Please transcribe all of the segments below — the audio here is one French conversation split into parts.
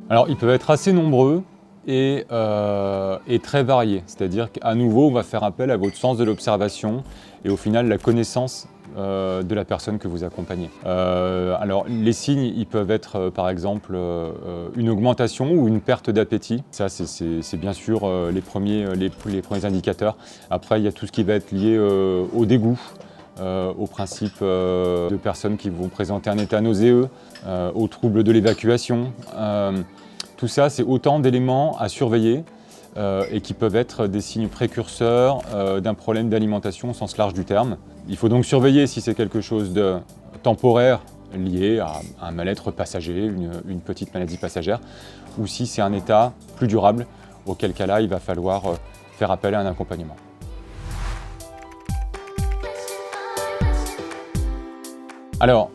Alors, ils peuvent être assez nombreux et très variés. C'est-à-dire qu'à nouveau, on va faire appel à votre sens de l'observation et au final, la connaissance de la personne que vous accompagnez. Alors, les signes, ils peuvent être, par exemple, une augmentation ou une perte d'appétit. Ça, c'est bien sûr les premiers indicateurs. Après, il y a tout ce qui va être lié au dégoût, au principe de personnes qui vont présenter un état nauséeux, aux troubles de l'évacuation. Tout ça, c'est autant d'éléments à surveiller et qui peuvent être des signes précurseurs d'un problème d'alimentation au sens large du terme. Il faut donc surveiller si c'est quelque chose de temporaire lié à un mal-être passager, une petite maladie passagère, ou si c'est un état plus durable, auquel cas là, il va falloir faire appel à un accompagnement. Alors,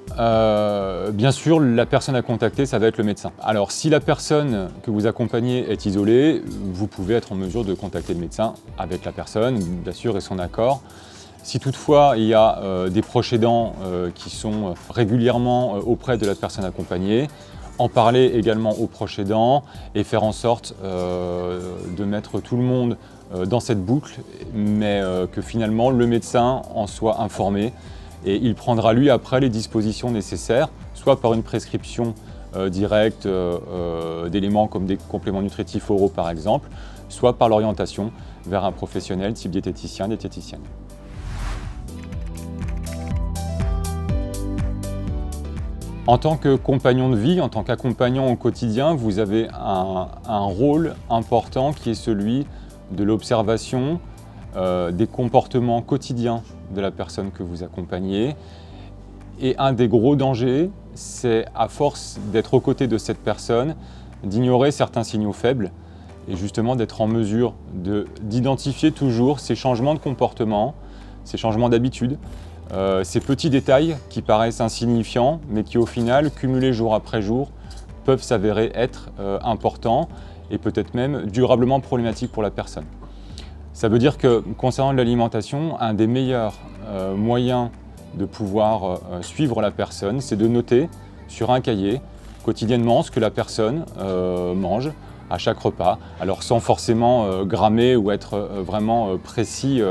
bien sûr, la personne à contacter, ça va être le médecin. Alors, si la personne que vous accompagnez est isolée, vous pouvez être en mesure de contacter le médecin avec la personne, bien sûr, et son accord. Si toutefois, il y a des proches aidants qui sont régulièrement auprès de la personne accompagnée, en parler également aux proches aidants et faire en sorte de mettre tout le monde dans cette boucle, mais que finalement le médecin en soit informé. Et il prendra lui après les dispositions nécessaires, soit par une prescription directe d'éléments comme des compléments nutritifs oraux par exemple, soit par l'orientation vers un professionnel type diététicien, diététicienne. En tant que compagnon de vie, en tant qu'accompagnant au quotidien, vous avez un rôle important qui est celui de l'observation des comportements quotidiens de la personne que vous accompagnez. Et un des gros dangers, c'est à force d'être aux côtés de cette personne, d'ignorer certains signaux faibles et justement d'être en mesure d'identifier toujours ces changements de comportement, ces changements d'habitude, ces petits détails qui paraissent insignifiants, mais qui au final, cumulés jour après jour, peuvent s'avérer être importants et peut-être même durablement problématiques pour la personne. Ça veut dire que concernant l'alimentation, un des meilleurs moyens de pouvoir suivre la personne, c'est de noter sur un cahier quotidiennement ce que la personne mange à chaque repas. Alors sans forcément grammer ou être vraiment précis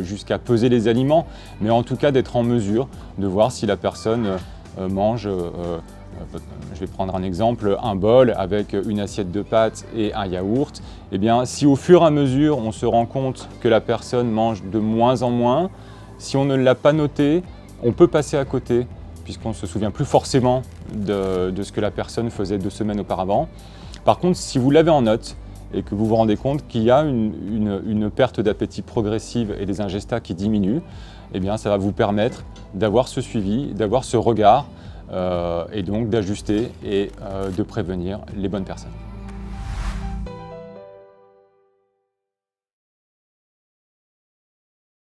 jusqu'à peser les aliments, mais en tout cas d'être en mesure de voir si la personne mange, je vais prendre un exemple, un bol avec une assiette de pâtes et un yaourt. Eh bien, si au fur et à mesure on se rend compte que la personne mange de moins en moins, si on ne l'a pas noté, on peut passer à côté puisqu'on ne se souvient plus forcément de ce que la personne faisait 2 semaines auparavant. Par contre, si vous l'avez en note et que vous vous rendez compte qu'il y a une perte d'appétit progressive et des ingestats qui diminuent, eh bien, ça va vous permettre d'avoir ce suivi, d'avoir ce regard et donc d'ajuster et de prévenir les bonnes personnes.